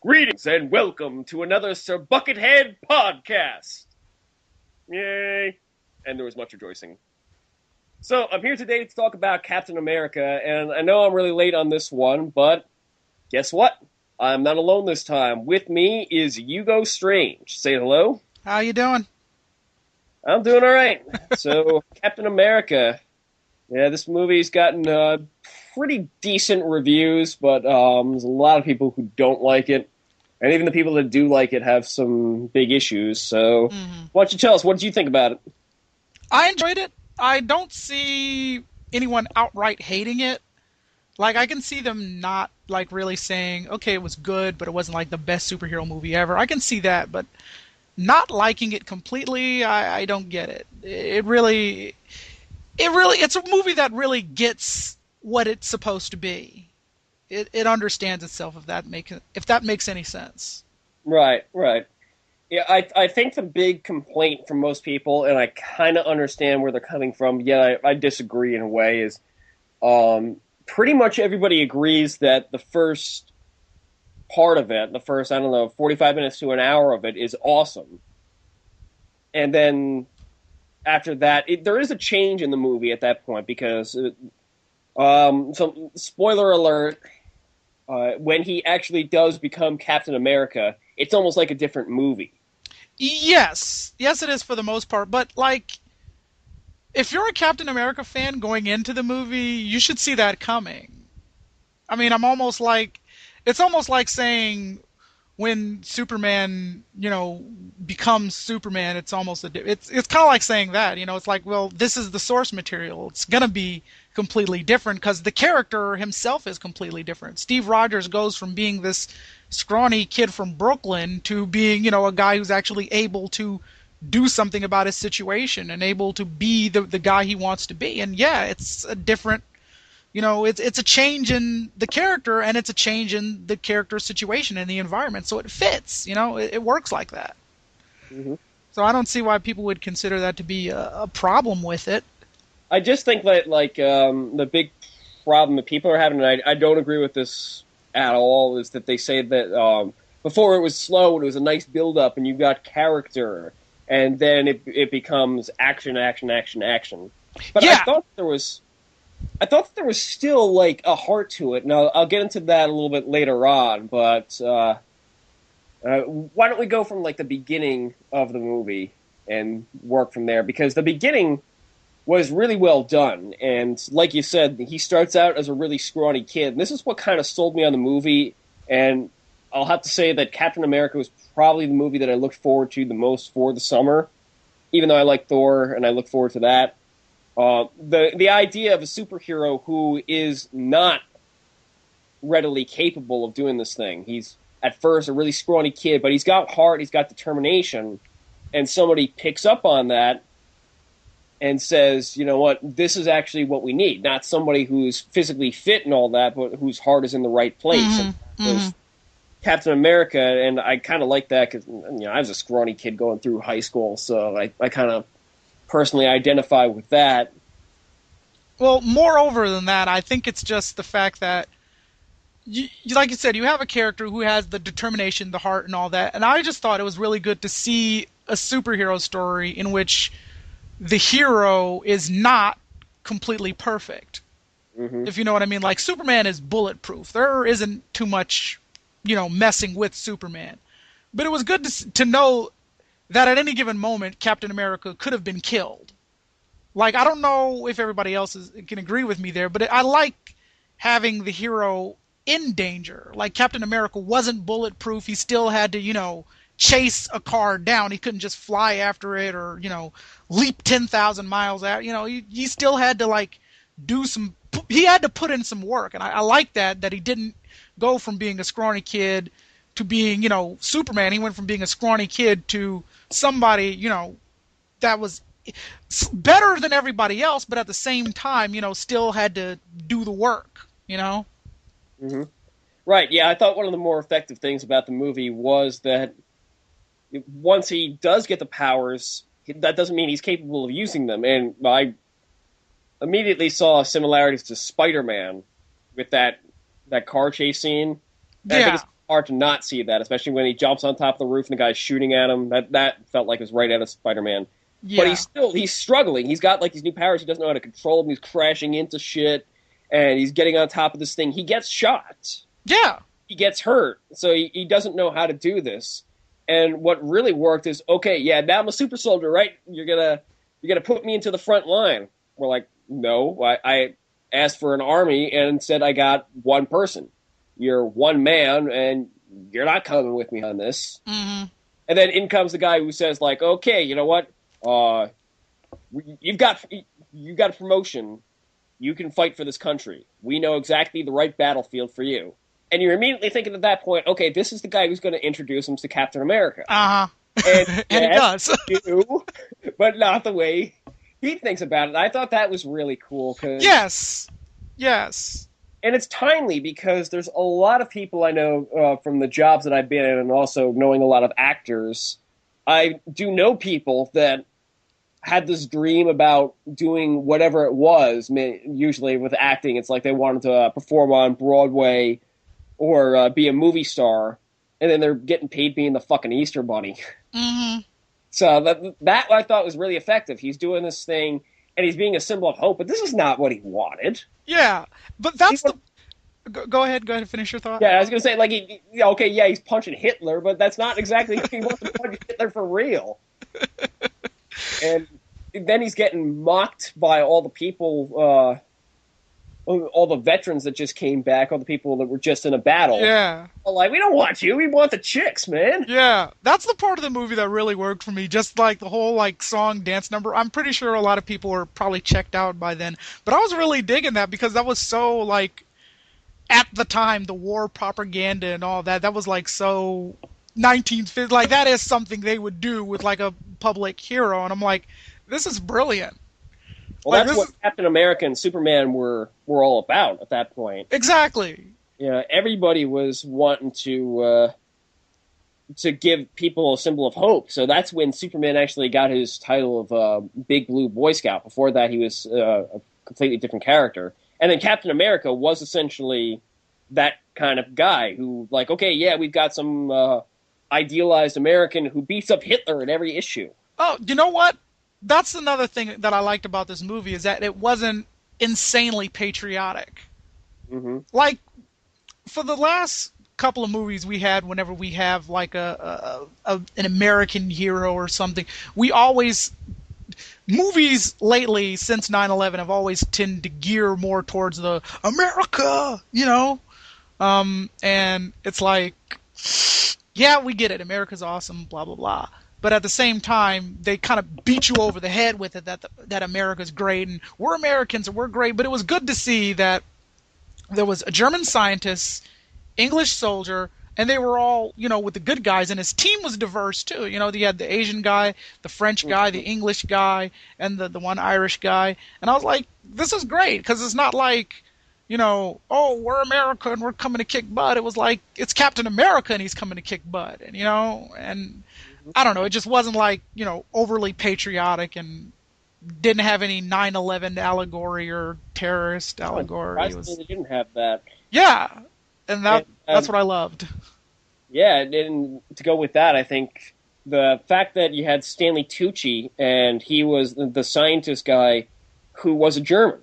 Greetings and welcome to another Sir Buckethead podcast. Yay. And there was much rejoicing. So, I'm here today to talk about Captain America, and I know I'm really late on this one, but guess what? I'm not alone this time. With me is Hugo Strange. Say hello. How you doing? I'm doing alright. So, Captain America. Yeah, this movie's gotten pretty decent reviews, but there's a lot of people who don't like it. And even the people that do like it have some big issues. So, why don't you tell us, what did you think about it? I enjoyed it. I don't see anyone outright hating it. Like, I can see them not, like, really saying, okay, it was good, but it wasn't, like, the best superhero movie ever. I can see that, but not liking it completely, I don't get it. It's a movie that really gets what it's supposed to be. It understands itself, if that makes any sense. Right. Yeah, I think the big complaint from most people, and I kind of understand where they're coming from, yet I disagree in a way, is pretty much everybody agrees that the first part of it, the first, 45 minutes to an hour of it, is awesome. And then after that, there is a change in the movie at that point, because, so spoiler alert, when he actually does become Captain America, it's almost like a different movie. Yes, it is for the most part. But, like, if you're a Captain America fan going into the movie, you should see that coming. I mean, it's almost like saying when Superman, becomes Superman, it's kind of like saying that, it's like, well, this is the source material. It's going to be completely different because the character himself is completely different. Steve Rogers goes from being this scrawny kid from Brooklyn to being, a guy who's actually able to do something about his situation and able to be the guy he wants to be. And yeah, it's a different, it's a change in the character, and it's a change in the character's situation and the environment. So it fits, it works like that. Mm-hmm. So I don't see why people would consider that to be a problem with it. I just think that, the big problem that people are having, and I don't agree with this at all, is that they say that before it was slow and it was a nice build-up and you got character, and then it becomes action. But yeah. I thought there was still, like, a heart to it. Now, I'll get into that a little bit later on, but why don't we go from, like, the beginning of the movie and work from there? Because the beginning was really well done, and like you said, he starts out as a really scrawny kid, and this is what kind of sold me on the movie, and I'll have to say that Captain America was probably the movie that I looked forward to the most for the summer, even though I like Thor, and I look forward to that. The idea of a superhero who is not readily capable of doing this thing. He's, at first, a really scrawny kid, but he's got heart, he's got determination, and somebody picks up on that and says, you know what, this is actually what we need. Not somebody who's physically fit and all that, but whose heart is in the right place. And Captain America, and I kind of like that because, I was a scrawny kid going through high school, so I kind of personally identify with that. Well, moreover than that, I think it's just the fact that, like you said, you have a character who has the determination, the heart, and all that, and I just thought it was really good to see a superhero story in which the hero is not completely perfect. Mm-hmm. If you know what I mean. Like, Superman is bulletproof. There isn't too much, messing with Superman. But it was good to know that at any given moment, Captain America could have been killed. Like, I don't know if everybody else can agree with me there, but I like having the hero in danger. Like, Captain America wasn't bulletproof. He still had to, chase a car down. He couldn't just fly after it or, leap 10,000 miles out. He still had to, like, he had to put in some work. And I like that he didn't go from being a scrawny kid to being, Superman. He went from being a scrawny kid to somebody, that was better than everybody else, but at the same time, still had to do the work, Mm-hmm. Right, yeah, I thought one of the more effective things about the movie was that once he does get the powers, that doesn't mean he's capable of using them. And I immediately saw similarities to Spider-Man with that car chase scene. Yeah. hard to not see that, especially when he jumps on top of the roof and the guy's shooting at him. That felt like it was right out of Spider-Man. But Yeah. he's struggling. He's got like these new powers. He doesn't know how to control them. He's crashing into shit, and he's getting on top of this thing. He gets shot. Yeah. He gets hurt, so he doesn't know how to do this. And what really worked is, okay, yeah, now I'm a super soldier, right? You're gonna put me into the front line. We're like, no, I asked for an army and instead I got one person. You're one man, and you're not coming with me on this. Mm-hmm. And then in comes the guy who says, like, okay, you know what? You've got a promotion. You can fight for this country. We know exactly the right battlefield for you. And you're immediately thinking at that point, okay, this is the guy who's going to introduce him to Captain America. Uh-huh. And, and he does. do, but not the way he thinks about it. I thought that was really cool. Yes. And it's timely because there's a lot of people I know from the jobs that I've been in and also knowing a lot of actors. I do know people that had this dream about doing whatever it was. Usually with acting, it's like they wanted to perform on Broadway or be a movie star, and then they're getting paid being the fucking Easter Bunny. Mm-hmm. So that I thought was really effective. He's doing this thing, and he's being a symbol of hope, but this is not what he wanted. Yeah, but that's Go ahead and finish your thought. Yeah, I was going to say, like, he's punching Hitler, but that's not exactly he wants to punch Hitler for real. And then he's getting mocked by all the people, all the veterans that just came back, all the people that were just in a battle. Yeah. Like, we don't want you, we want the chicks, man. Yeah, that's the part of the movie that really worked for me, just like the whole, like, song, dance number. I'm pretty sure a lot of people were probably checked out by then, but I was really digging that because that was so, like, at the time, the war propaganda and all that, that was, like, so 1950, like, that is something they would do with, like, a public hero, and I'm like, this is brilliant. Well, like, that's what Captain America and Superman were all about at that point. Exactly. Yeah, everybody was wanting to give people a symbol of hope. So that's when Superman actually got his title of Big Blue Boy Scout. Before that, he was a completely different character. And then Captain America was essentially that kind of guy who, like, okay, yeah, we've got some idealized American who beats up Hitler in every issue. Oh, you know what? That's another thing that I liked about this movie is that it wasn't insanely patriotic. Mm-hmm. Like, for the last couple of movies we had, whenever we have like an American hero or something, we always movies lately since 9/11 have always tended to gear more towards the America, you know, and it's like, yeah, we get it, America's awesome, blah blah blah. But at the same time, they kind of beat you over the head with it that America's great and we're Americans and we're great. But it was good to see that there was a German scientist, English soldier, and they were all, you know, with the good guys. And his team was diverse too. You know, you had the Asian guy, the French guy, the English guy, and the one Irish guy. And I was like, this is great because it's not like, you know, oh, we're America and we're coming to kick butt. It was like it's Captain America and he's coming to kick butt, and you know, and I don't know, it just wasn't like, you know, overly patriotic and didn't have any 9/11 allegory or terrorist allegory. It was, They didn't have that. yeah, and that's what I loved. Yeah, and to go with that, I think the fact that you had Stanley Tucci and he was the scientist guy who was a German.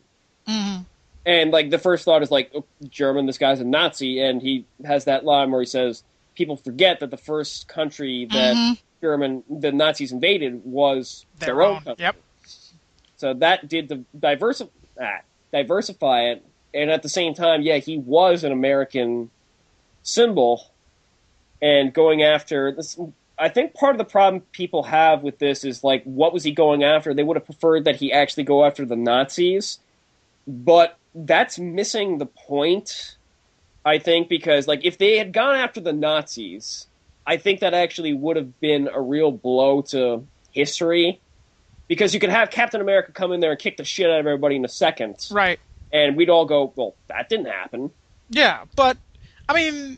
Mm-hmm. And, like, the first thought is, like, oh, German, this guy's a Nazi, and he has that line where he says, people forget that the first country that the Nazis invaded was their own country. Yep. So that did diversify it, and at the same time, yeah, he was an American symbol, and going after this. I think part of the problem people have with this is, like, what was he going after? They would have preferred that he actually go after the Nazis, but that's missing the point, I think, because, like, if they had gone after the Nazis, I think that actually would have been a real blow to history, because you could have Captain America come in there and kick the shit out of everybody in a second. Right. And we'd all go, well, that didn't happen. Yeah, but, I mean,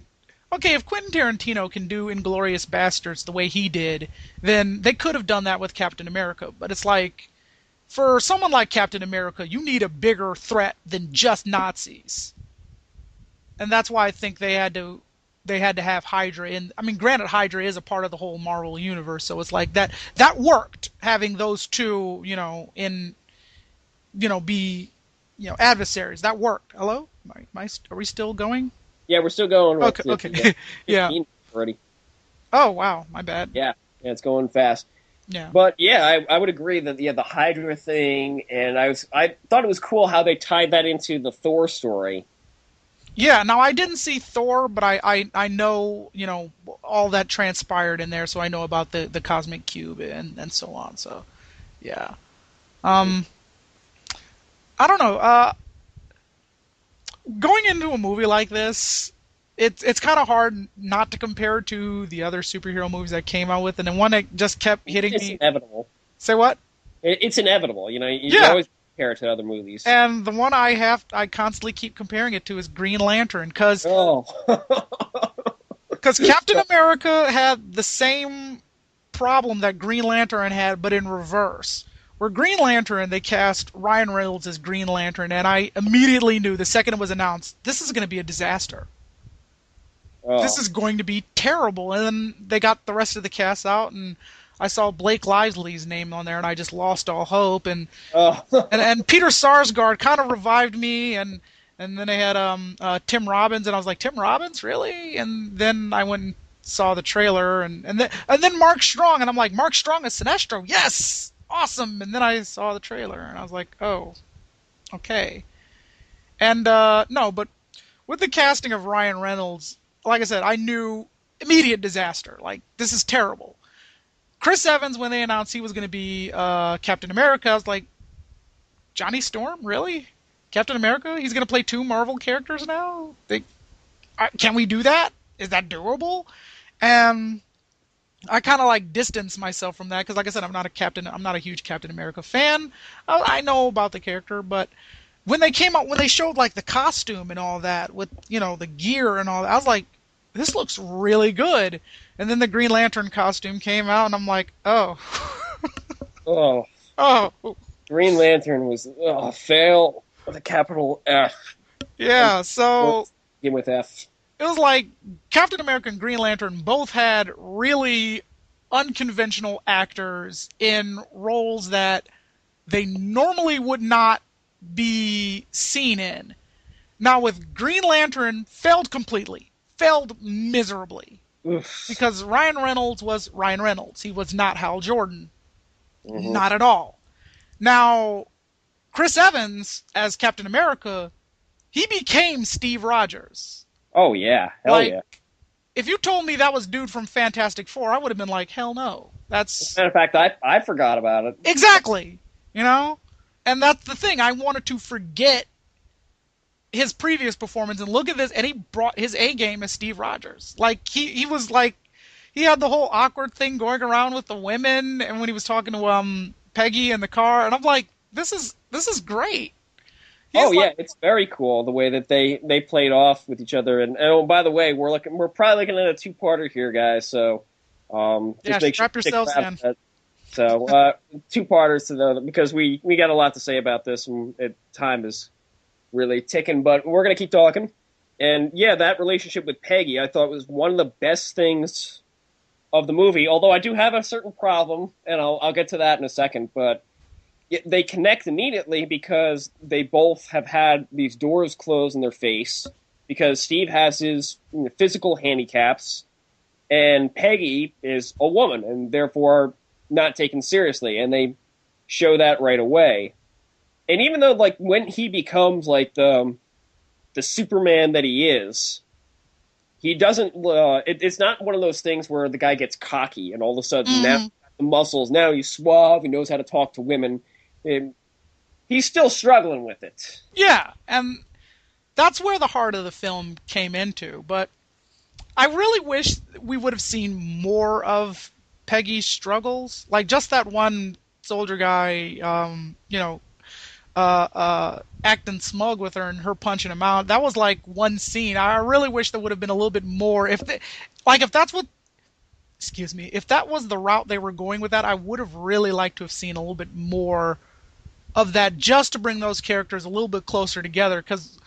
okay, if Quentin Tarantino can do Inglourious Basterds the way he did, then they could have done that with Captain America. But it's like, for someone like Captain America, you need a bigger threat than just Nazis. And that's why I think they they had to have Hydra in. I mean, granted, Hydra is a part of the whole Marvel universe, so it's like that worked, having those two, in, be, adversaries. That worked. Hello? Are we still going? Yeah, we're still going. Okay, okay. Yeah. Already. Oh, wow, my bad. Yeah, it's going fast. Yeah. But yeah, I would agree that the Hydra thing, and I thought it was cool how they tied that into the Thor story. Yeah, now I didn't see Thor, but I know, all that transpired in there, so I know about the Cosmic Cube and so on, so yeah. I don't know, going into a movie like this, it's kind of hard not to compare to the other superhero movies that came out with, and then one that just kept hitting me. It's inevitable. Say what? It's inevitable. You yeah. always compare it to other movies. And the one I constantly keep comparing it to is Green Lantern, because Captain America had the same problem that Green Lantern had, but in reverse. Where Green Lantern, they cast Ryan Reynolds as Green Lantern, and I immediately knew the second it was announced, this is going to be a disaster. This is going to be terrible. And then they got the rest of the cast out, and I saw Blake Lively's name on there, and I just lost all hope. And and Peter Sarsgaard kind of revived me, and then they had Tim Robbins, and I was like, Tim Robbins, really? And then I went and saw the trailer, and then Mark Strong, and I'm like, Mark Strong as Sinestro, yes, awesome. And then I saw the trailer, and I was like, oh, okay. And no, but with the casting of Ryan Reynolds, like I said, I knew immediate disaster. Like, this is terrible. Chris Evans, when they announced he was going to be Captain America, I was like, Johnny Storm, really? Captain America? He's going to play two Marvel characters now? Can we do that? Is that doable? And I kind of like distanced myself from that because, like I said, I'm not a huge Captain America fan. I know about the character, but when they came out, when they showed like the costume and all that with the gear and all that, I was like, this looks really good. And then the Green Lantern costume came out, and I'm like, oh. oh. Green Lantern was fail with a capital F. Yeah, so begin with F. It was like Captain America and Green Lantern both had really unconventional actors in roles that they normally would not be seen in. Now with Green Lantern, failed miserably. Oof. Because Ryan Reynolds was Ryan Reynolds. He was not Hal Jordan. Mm-hmm. Not at all. Now, Chris Evans as Captain America, he became Steve Rogers. Oh yeah, hell yeah. If you told me that was dude from Fantastic Four, I would have been like, hell no. As a matter of fact, I forgot about it. Exactly. And that's the thing. I wanted to forget his previous performance and look at this, and he brought his A game as Steve Rogers. Like, he was like, he had the whole awkward thing going around with the women, and when he was talking to Peggy in the car, and I'm like, this is great. It's very cool the way that they played off with each other. And oh, by the way, we're probably looking at a two-parter here, guys. So just make strap yourselves in. So two-parters because we got a lot to say about this, and time is really ticking. But we're gonna keep talking. And yeah, that relationship with Peggy, I thought was one of the best things of the movie. Although I do have a certain problem, and I'll get to that in a second, but. They connect immediately because they both have had these doors closed in their face because Steve has his physical handicaps and Peggy is a woman and therefore not taken seriously, and they show that right away. And even though like when he becomes like the Superman that he is, he doesn't it's not one of those things where the guy gets cocky and all of a sudden now he's got the muscles, now he's suave, he knows how to talk to women. He's still struggling with it. Yeah, and that's where the heart of the film came into. But I really wish we would have seen more of Peggy's struggles. Like just that one soldier guy, acting smug with her and her punching him out. That was like one scene. I really wish there would have been a little bit more. If that was the route they were going with that, I would have really liked to have seen a little bit more of that just to bring those characters a little bit closer together, because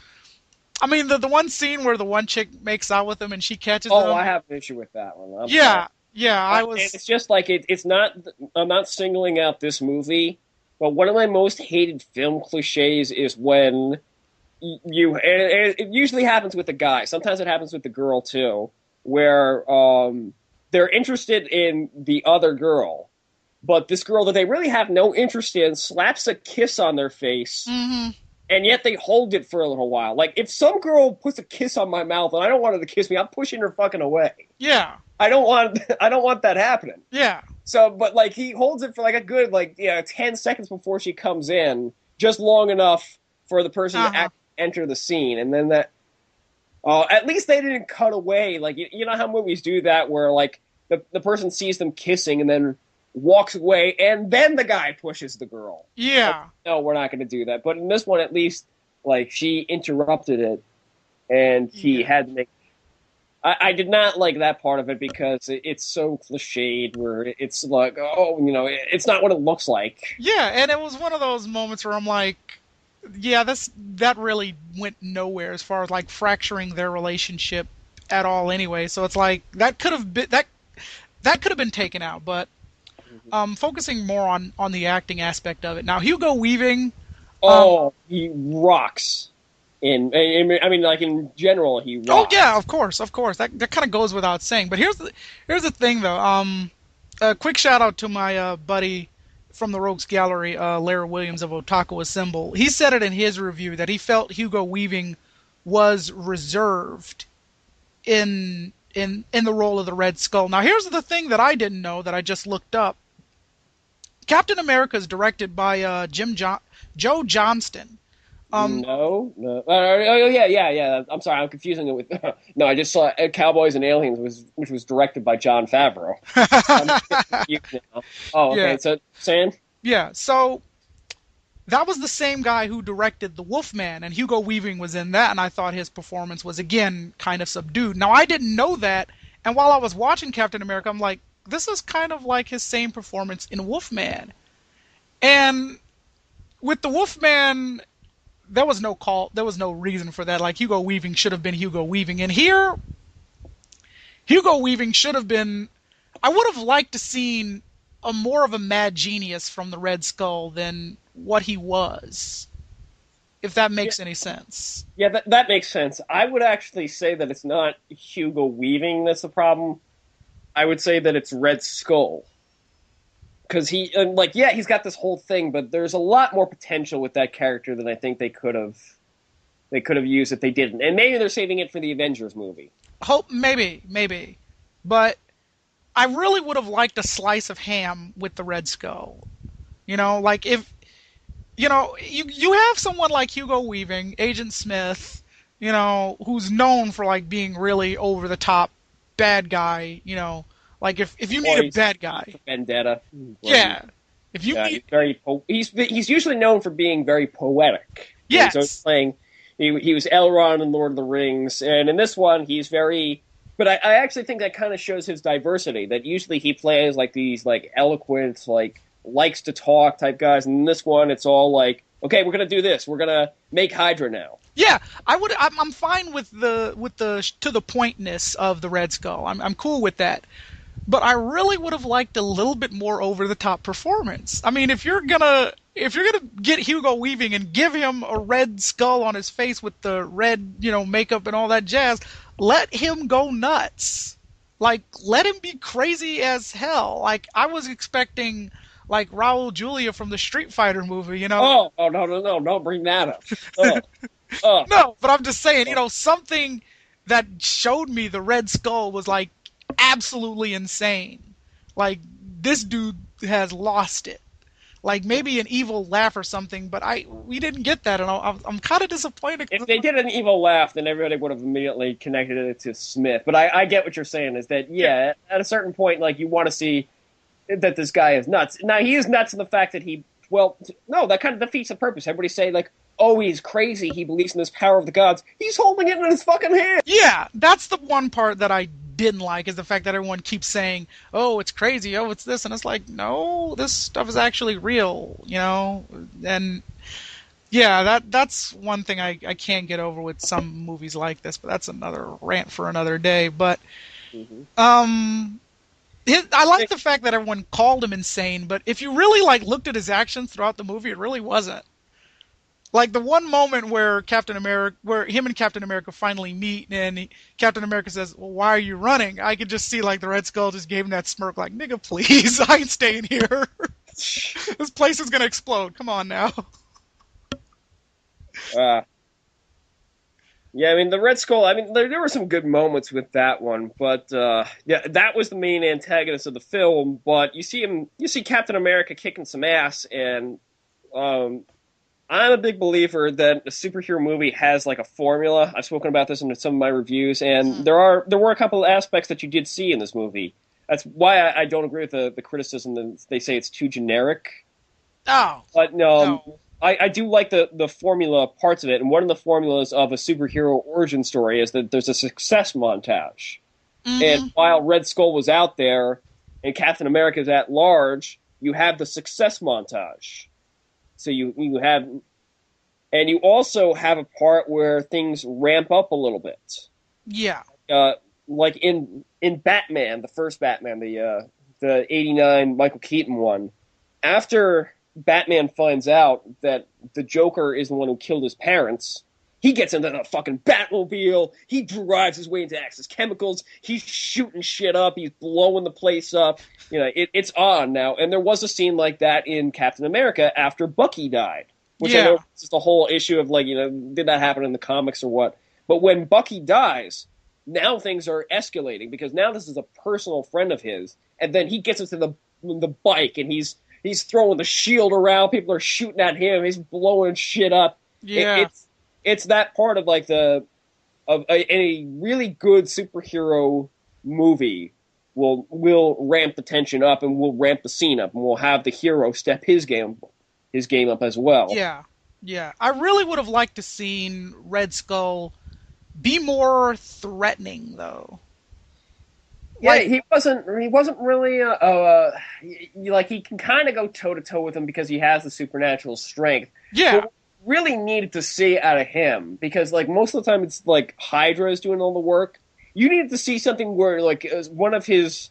I mean, the one scene where the one chick makes out with him and she catches Oh, I him. have an issue with that one. I'm sorry. Yeah, yeah, I was. It's just like it's not. I'm not singling out this movie, but one of my most hated film cliches is when and it usually happens with the guy. Sometimes it happens with the girl too, where they're interested in the other girl, but this girl that they really have no interest in slaps a kiss on their face, Hmm. and yet they hold it for a little while. Like if some girl puts a kiss on my mouth and I don't want her to kiss me, I'm pushing her fucking away. Yeah, I don't want that happening. yeah, So, but like he holds it for like a good 10 seconds before she comes in, just long enough for the person to uh-huh. enter the scene, and then that. At least they didn't cut away. Like you know how movies do that, where like the person sees them kissing and then walks away, and then the guy pushes the girl. Like, Yeah, no, we're not going to do that. But in this one, at least, like she interrupted it, and he yeah. had to make. I did not like that part of it because it's so cliched. Where it's like, oh, it's not what it looks like. Yeah, and it was one of those moments where I'm like, yeah, that really went nowhere as far as like fracturing their relationship at all anyway. So it's like that could have been taken out, but focusing more on the acting aspect of it. Now Hugo Weaving, um Oh, he rocks. I mean, like in general, he oh rocks. yeah, of course, of course. That kind of goes without saying. But here's the thing though. A quick shout out to my buddy from the Rogues Gallery, Larry Williams of Otaku Assemble. He said it in his review that he felt Hugo Weaving was reserved in the role of the Red Skull. Now, here's the thing that I didn't know that I just looked up. Captain America is directed by Joe Johnston. Um, No, no. Oh, yeah, yeah, yeah. I'm sorry, I'm confusing it with. No, I just saw Cowboys and Aliens, which was directed by Jon Favreau. I'm confused now. Oh, okay. yeah, So, Sam? yeah. So that was the same guy who directed The Wolfman, and Hugo Weaving was in that, and I thought his performance was again kind of subdued. Now I didn't know that, and while I was watching Captain America, I'm like, this is kind of like his same performance in Wolfman. And with The Wolfman, there was no reason for that. Like Hugo Weaving should have been Hugo Weaving, and here Hugo Weaving should have been. I would have liked to seen a more of a mad genius from the Red Skull than what he was, if that Yeah, makes any sense. yeah, that makes sense. I would actually say that it's not Hugo Weaving that's the problem. I would say that it's Red Skull. Because yeah, he's got this whole thing, but there's a lot more potential with that character than I think they could have used if they didn't. And maybe they're saving it for the Avengers movie. Hope maybe, but I really would have liked a slice of ham with the Red Skull. Like if you have someone like Hugo Weaving, Agent Smith, who's known for like being really over the top bad guy. Like if you need Or a he's bad guy, Vendetta. yeah. If you Yeah, need, he's usually known for being very poetic. He's always yes, playing. He was Elrond in Lord of the Rings, and in this one he's very. But I actually think that kind of shows his diversity. That usually he plays like these like eloquent, like likes to talk type guys, and in this one it's all like, okay, we're gonna do this. We're gonna make Hydra now. yeah. I'm fine with the to the pointness of the Red Skull. I'm cool with that. But I really would have liked a little bit more over the top performance. I mean, if you're gonna get Hugo Weaving and give him a red skull on his face with the red, makeup and all that jazz, let him go nuts. Like, let him be crazy as hell. Like, I was expecting like Raul Julia from the Street Fighter movie. Oh no no no! Don't bring that up. Oh, oh, No, but I'm just saying, oh. something that showed me the Red Skull was like absolutely insane. Like this dude has lost it. Like maybe an evil laugh or something, but we didn't get that, and I'm kind of disappointed. If they did an evil laugh, then everybody would have immediately connected it to Smith. But I get what you're saying. Is that yeah? At a certain point, like you want to see that this guy is nuts. Now he is nuts in the fact that no, that kind of defeats the purpose. Everybody say like, oh, he's crazy. He believes in this power of the gods. He's holding it in his fucking hand. Yeah, that's the one part that I didn't like is the fact that everyone keeps saying, "Oh, it's crazy. Oh, it's this," and it's like, no, this stuff is actually real, and Yeah, that's one thing I can't get over with some movies like this, but that's another rant for another day. But Hmm. um, I like the fact that everyone called him insane, but if you really like looked at his actions throughout the movie, it really wasn't. Like the one moment where Captain America, where him and Captain America finally meet, and Captain America says, "Well, why are you running?" I could just see like the Red Skull just gave him that smirk, like, "Nigga, please, I ain't staying here. This place is gonna explode. Come on now." Uh, yeah, I mean the Red Skull. I mean there were some good moments with that one, but yeah, that was the main antagonist of the film. But you see Captain America kicking some ass, and um, I'm a big believer that a superhero movie has like a formula. I've spoken about this in some of my reviews, and there were a couple of aspects that you did see in this movie. That's why I don't agree with the criticism that they say it's too generic. Oh But no. I do like the formula parts of it, and one of the formulas of a superhero origin story is that there's a success montage. And Mm-hmm. while Red Skull was out there and Captain America's at large, you have the success montage. So you have, and you also have a part where things ramp up a little bit. Yeah. Uh, like in Batman, the first Batman, the '89 Michael Keaton one. After Batman finds out that the Joker is the one who killed his parents, he gets into the fucking Batmobile. He drives his way into Axis Chemicals. He's shooting shit up. He's blowing the place up. You know, it's on now. And there was a scene like that in Captain America after Bucky died, which I Yeah. know is the whole issue of like, you know, did that happen in the comics or what? But when Bucky dies, now things are escalating because now this is a personal friend of his, and then he gets into the bike and he's throwing the shield around. People are shooting at him. He's blowing shit up. Yeah. It's that part of like a really good superhero movie will ramp the tension up and will ramp the scene up and will have the hero step his game up as well. Yeah. Yeah. I really would have liked to seen Red Skull be more threatening though. Yeah, Like, he wasn't really like he can kind of go toe to toe with him because he has the supernatural strength. yeah. But really needed to see out of him because like most of the time it's like Hydra is doing all the work. You needed to see something where like his one of his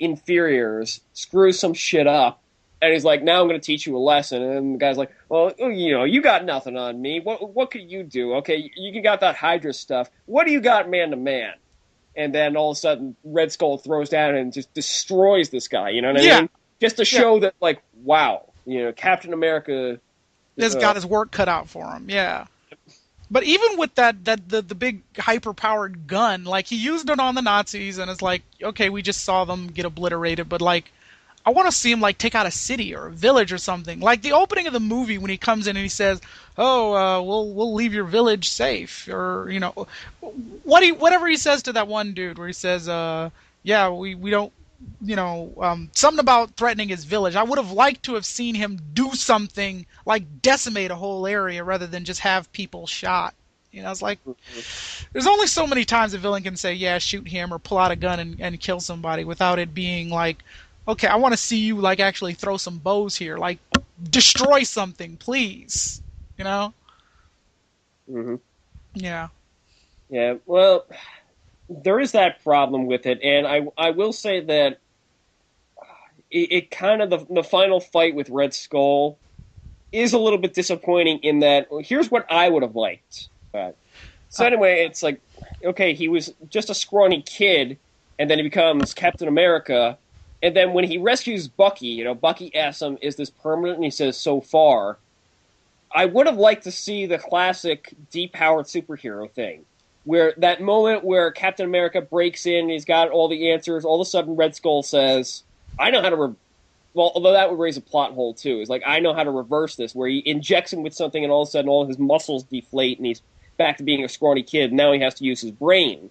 inferiors screws some shit up, and he's like, "Now I'm going to teach you a lesson." And the guy's like, "Well, you know, you got nothing on me. What could you do? Okay, you got that Hydra stuff. What do you got, man to man?" And then all of a sudden, Red Skull throws down and just destroys this guy. You know what I Yeah. mean? Just to Yeah. show that, like, wow, you know, Captain America. Has got his work cut out for him. Yeah. But even with the big hyper powered gun, like he used it on the Nazis, and it's like, okay, we just saw them get obliterated, but like, I want to see him like take out a city or a village or something. Like the opening of the movie when he comes in and he says, "Oh, we'll leave your village safe," or you know, whatever he says to that one dude, where he says, "Yeah, we don't." You know, something about threatening his village. I would have liked to have seen him do something like decimate a whole area rather than just have people shot. You know, it's like there's only so many times a villain can say, "Yeah, shoot him," or pull out a gun and kill somebody without it being like, "Okay, I want to see you like actually throw some bows here, like destroy something, please." You know? Mm-hmm. Yeah. Yeah, well, there is that problem with it, and I will say that it kind of the final fight with Red Skull is a little bit disappointing in that here's what I would have liked. So Uh, anyway, it's like okay, he was just a scrawny kid, and then he becomes Captain America, and then when he rescues Bucky, you know, Bucky asks him, "Is this permanent?" And he says, "So far." I would have liked to see the classic depowered superhero thing, where that moment where Captain America breaks in, he's got all the answers. All of a sudden, Red Skull says, "I know how to." Well, although that would raise a plot hole too. It's like I know how to reverse this, where he injects him with something, and all of a sudden, all his muscles deflate, and he's back to being a scrawny kid. Now he has to use his brain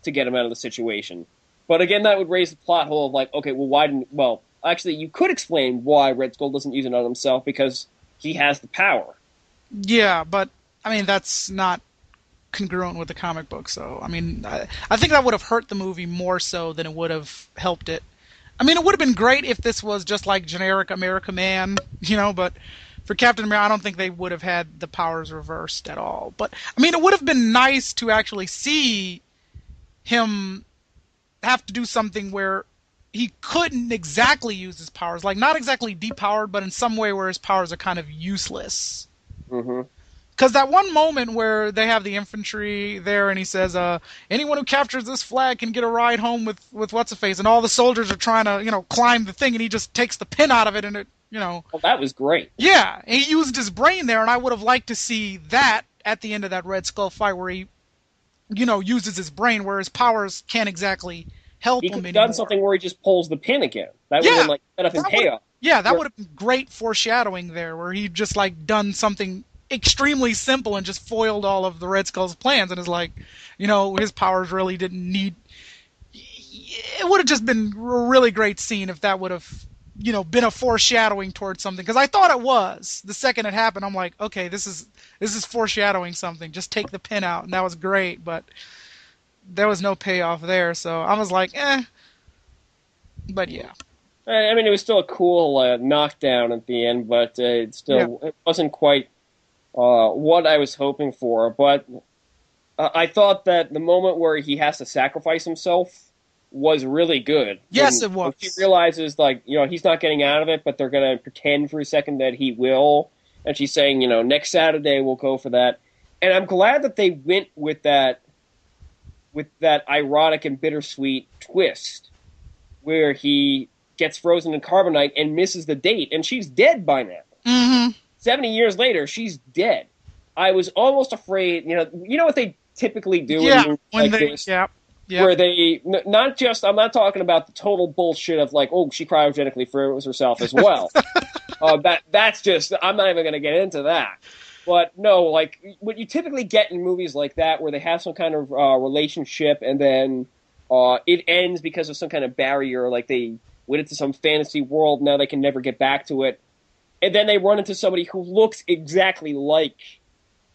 to get him out of the situation. But again, that would raise the plot hole of like, okay, well, why didn't? Well, actually, you could explain why Red Skull doesn't use it on himself because he has the power. yeah, but I mean that's not congruent with the comic book. So I mean, I think that would have hurt the movie more so than it would have helped it. I mean, it would have been great if this was just like generic America Man, but for Captain America, I don't think they would have had the powers reversed at all. But I mean, it would have been nice to actually see him have to do something where he couldn't exactly use his powers, like not exactly depowered, but in some way where his powers are kind of useless. Hmm. Because that one moment where they have the infantry there, and he says, "Anyone who captures this flag can get a ride home with what's a face," and all the soldiers are trying to, climb the thing, and he just takes the pin out of it, and Well, that was great. yeah, he used his brain there, and I would have liked to see that at the end of that Red Skull fight, where he, uses his brain, where his powers can't exactly help He him could have anymore. done something where he just pulls the pin again. That would have Yeah, been like set up his that payoff. that would have been great foreshadowing there, where he just like done something extremely simple and just foiled all of the Red Skull's plans, and is like, his powers really didn't need. It would have just been a really great scene if that would have, been a foreshadowing towards something. Because I thought it was the second it happened. I'm like, okay, this is foreshadowing something. Just take the pin out, and that was great. But there was no payoff there, so I was like, eh. But yeah. I mean, it was still a cool knockdown at the end, but it wasn't quite what I was hoping for. But I thought that the moment where he has to sacrifice himself was really good. Yes, it was. She realizes, like, he's not getting out of it, but they're going to pretend for a second that he will. And she's saying, next Saturday we'll go for that. And I'm glad that they went with that ironic and bittersweet twist where he gets frozen in carbonite and misses the date, and she's dead by now. Mm-hmm. 70 years later, she's dead. I was almost afraid, what they typically do in movies like this, where they, not just, I'm not talking about the total bullshit of like, oh, she cryogenically froze herself as well. That's just, I'm not even going to get into that. But no, like, what you typically get in movies like that, where they have some kind of relationship, and then it ends because of some kind of barrier, like they went into some fantasy world, now they can never get back to it. And then they run into somebody who looks exactly like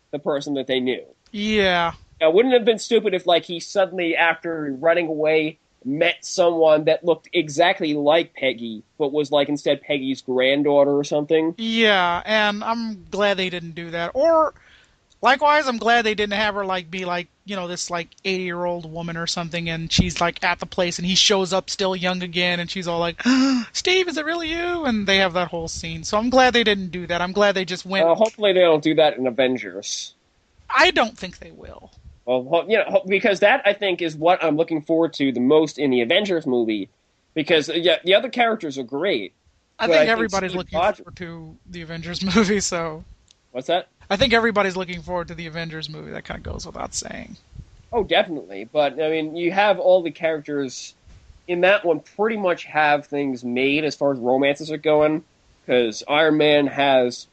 the person that they knew. Yeah. Now, wouldn't it have been stupid if, like, he suddenly, after running away, met someone that looked exactly like Peggy, but was, like, instead Peggy's granddaughter or something? Yeah, and I'm glad they didn't do that. Or, likewise, I'm glad they didn't have her, like, be, like, this, like, 80-year-old woman or something, and she's, like, at the place, and he shows up still young again, and she's all like, Steve, is it really you? And they have that whole scene. So I'm glad they didn't do that. I'm glad they just went... hopefully they don't do that in Avengers. I don't think they will. Well, because that, I think, is what I'm looking forward to the most in the Avengers movie. Because, the other characters are great. I think everybody's looking forward to the Avengers movie, so... What's that? I think everybody's looking forward to the Avengers movie. That kind of goes without saying. Oh, definitely. But, I mean, you have all the characters in that one pretty much have things made as far as romances are going. Because Iron Man has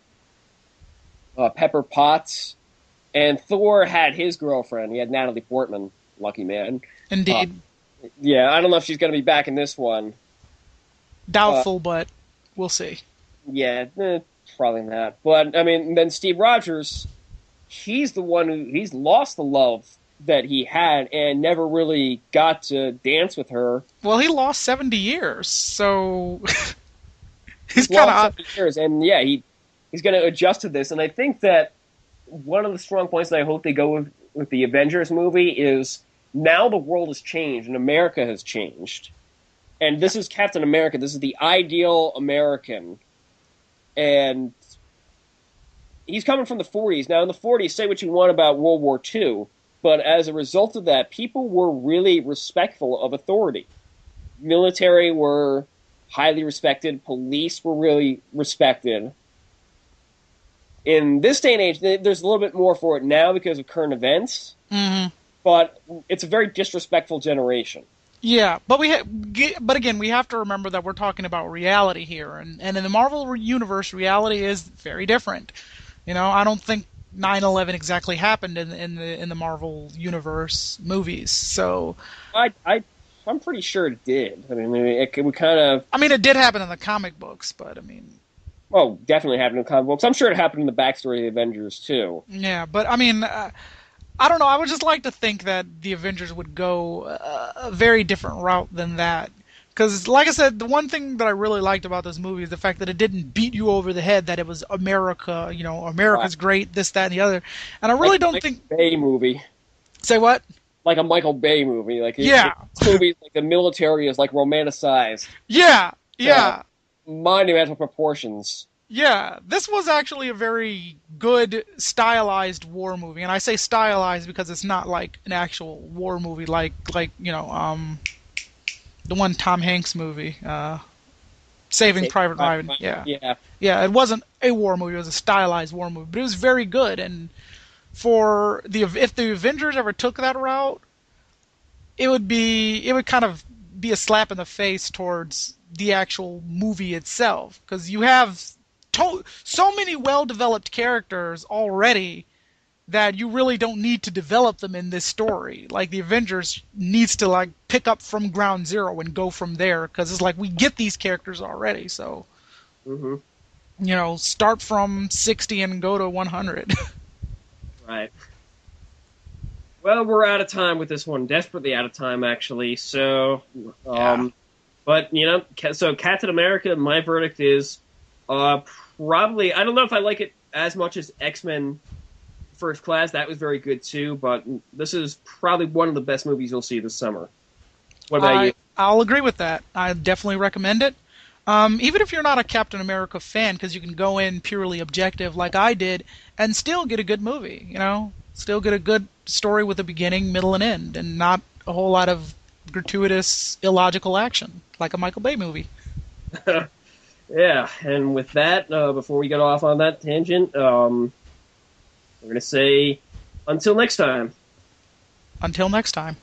Pepper Potts, and Thor had his girlfriend. He had Natalie Portman. Lucky man. Indeed. Yeah, I don't know if she's going to be back in this one. Doubtful, but we'll see. Yeah, probably not. But, I mean, then Steve Rogers, he's the one he's lost the love that he had and never really got to dance with her. Well, he lost 70 years, so he's kind of 70 years, and yeah, he's going to adjust to this. And I think that one of the strong points that I hope they go with the Avengers movie is now the world has changed and America has changed. And this is Captain America. This is the ideal American. And he's coming from the 40s. Now, in the 40s, say what you want about World War II, but as a result of that, people were really respectful of authority. Military were highly respected. Police were really respected. In this day and age, there's a little bit more for it now because of current events. Mm-hmm. But it's a very disrespectful generation. Yeah, but but again, we have to remember that we're talking about reality here, and in the Marvel universe, reality is very different. I don't think 9/11 exactly happened in the Marvel universe movies. So I'm pretty sure it did. I mean, we kind of. I mean, it did happen in the comic books, but I mean. Oh, definitely happened in the comic books. I'm sure it happened in the backstory of the Avengers too. Yeah, but I mean. I don't know. I would just like to think that the Avengers would go a very different route than that. Because, like I said, the one thing that I really liked about this movie is the fact that it didn't beat you over the head that it was America, Right. America's great, this, that, and the other. And I Like really a don't Michael think. Bay movie. Say what? Like a Michael Bay movie. Like Yeah, this movie, like the military is like romanticized yeah, to yeah, monumental proportions. yeah. This was actually a very good stylized war movie, and I say stylized because it's not like an actual war movie, the one Tom Hanks movie, Saving Okay. Private Ryan. Yeah, Yeah. yeah. It wasn't a war movie; it was a stylized war movie, but it was very good. And for the if the Avengers ever took that route, it would kind of be a slap in the face towards the actual movie itself because you have so many well developed characters already that you really don't need to develop them in this story. Like the Avengers needs to like pick up from ground zero and go from there because it's like we get these characters already. So Hmm. start from 60 and go to 100. Right. Well, we're out of time with this one. Desperately out of time, actually. So, Yeah. but so Captain America. My verdict is, uh, probably. I don't know if I like it as much as X-Men First Class. That was very good too. But this is probably one of the best movies you'll see this summer. What about you? I'll agree with that. I definitely recommend it. Even if you're not a Captain America fan, because you can go in purely objective like I did and still get a good movie, still get a good story with a beginning, middle, and end, and not a whole lot of gratuitous, illogical action like a Michael Bay movie. Yeah, and with that, before we get off on that tangent, we're gonna say until next time. Until next time.